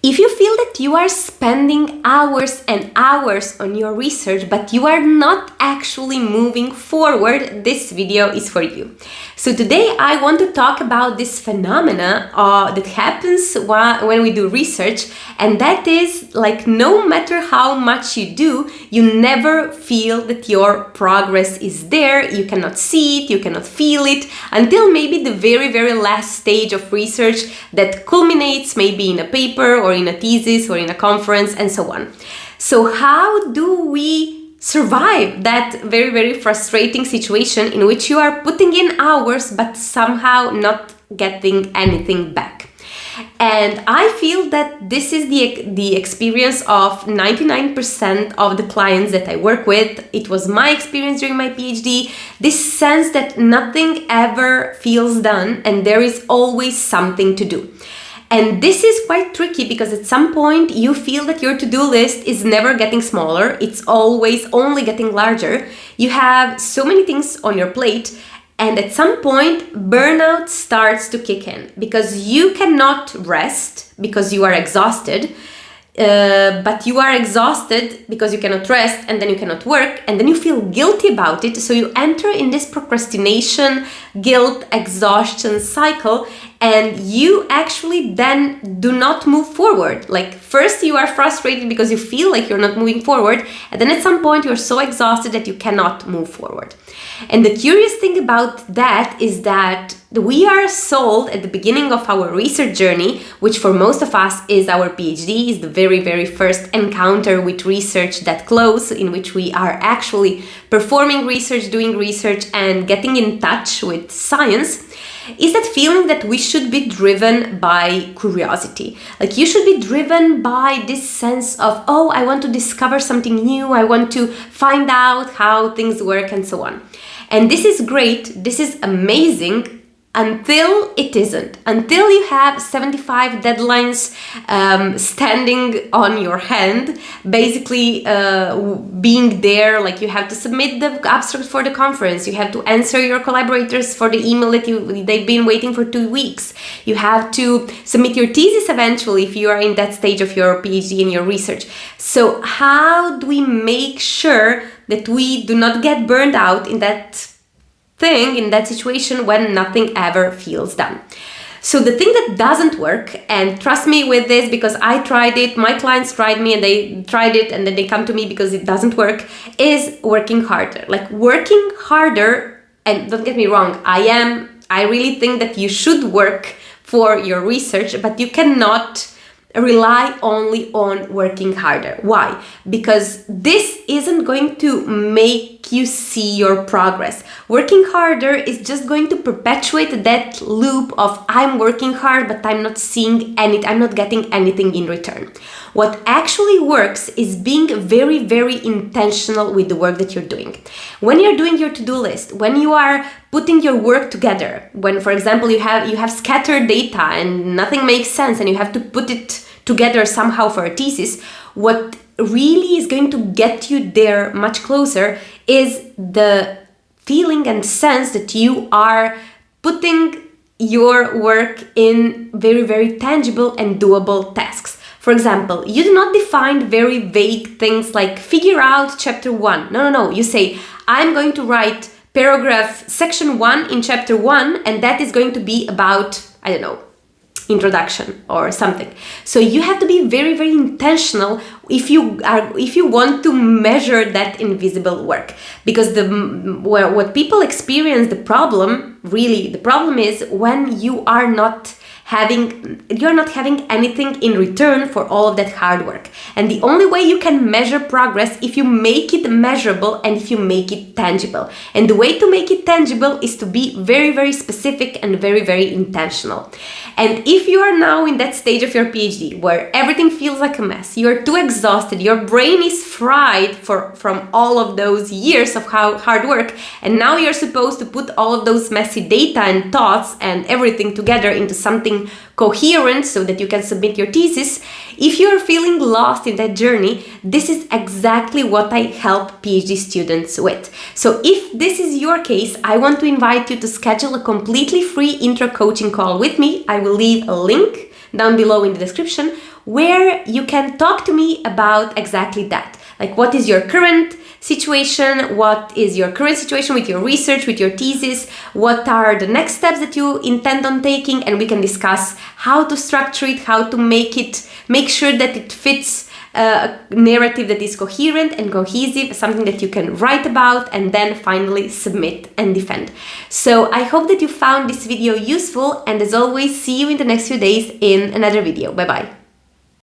If you feel that you are spending hours and hours on your research, but you are not actually moving forward, this video is for you. So today I want to talk about this phenomena that happens when we do research, and that is like no matter how much you do, you never feel that your progress is there. You cannot see it, you cannot feel it until maybe the very, very last stage of research that culminates maybe in a paper or in a thesis or in a conference and so on. So how do we survive that very, very frustrating situation in which you are putting in hours but somehow not getting anything back? And I feel that this is the experience of 99% of the clients that I work with. It was my experience during my PhD, this sense that nothing ever feels done and there is always something to do. And this is quite tricky because at some point you feel that your to-do list is never getting smaller, it's always only getting larger. You have so many things on your plate, and at some point burnout starts to kick in because you cannot rest because you are exhausted. But you are exhausted because you cannot rest, and then you cannot work, and then you feel guilty about it. So you enter in this procrastination, guilt, exhaustion cycle, and you actually then do not move forward. Like first you are frustrated because you feel like you're not moving forward, and then at some point you're so exhausted that you cannot move forward. And the curious thing about that is that we are sold at the beginning of our research journey, which for most of us is our PhD, is the very, very first encounter with research that close, in which we are actually performing research, doing research, and getting in touch with science, is that feeling that we should be driven by curiosity. Like you should be driven by this sense of, oh, I want to discover something new, I want to find out how things work and so on. And this is great, this is amazing, until it isn't. Until you have 75 deadlines standing on your hand, basically being there, like you have to submit the abstract for the conference, you have to answer your collaborators for the email that they've been waiting for 2 weeks, you have to submit your thesis eventually if you are in that stage of your PhD and your research. So how do we make sure that we do not get burned out in that situation when nothing ever feels done? So the thing that doesn't work, and trust me with this because I tried it, my clients tried me and they tried it and then they come to me because it doesn't work, is working harder. Like working harder, and don't get me wrong, I really think that you should work for your research, but you cannot rely only on working harder. Why? Because this isn't going to make you see your progress. Working harder is just going to perpetuate that loop of I'm working hard but I'm not seeing I'm not getting anything in return. What actually works is being very, very intentional with the work that you're doing. When you're doing your to-do list, when you are putting your work together, when for example you have scattered data and nothing makes sense and you have to put it together somehow for a thesis, what really is going to get you there much closer is the feeling and sense that you are putting your work in very, very tangible and doable tasks. For example, you do not define very vague things like figure out chapter 1. No. You say, I'm going to write paragraph section 1 in chapter 1, and that is going to be about, I don't know, introduction or something. So you have to be very, very intentional if you want to measure that invisible work, because what people experience, the problem is when you're not having anything in return for all of that hard work. And the only way you can measure progress if you make it measurable and if you make it tangible. And the way to make it tangible is to be very, very specific and very, very intentional. And if you are now in that stage of your PhD where everything feels like a mess, you're too exhausted, your brain is fried from all of those years of hard work, and now you're supposed to put all of those messy data and thoughts and everything together into something coherent so that you can submit your thesis. If you're feeling lost in that journey, this is exactly what I help PhD students with. So if this is your case, I want to invite you to schedule a completely free intro coaching call with me. I will leave a link down below in the description, where you can talk to me about exactly that. Like, what is your current situation? What is your current situation with your research, with your thesis? What are the next steps that you intend on taking? And we can discuss how to structure it, how to make sure that it fits a narrative that is coherent and cohesive, something that you can write about and then finally submit and defend. So I hope that you found this video useful, and as always, see you in the next few days in another video. Bye bye.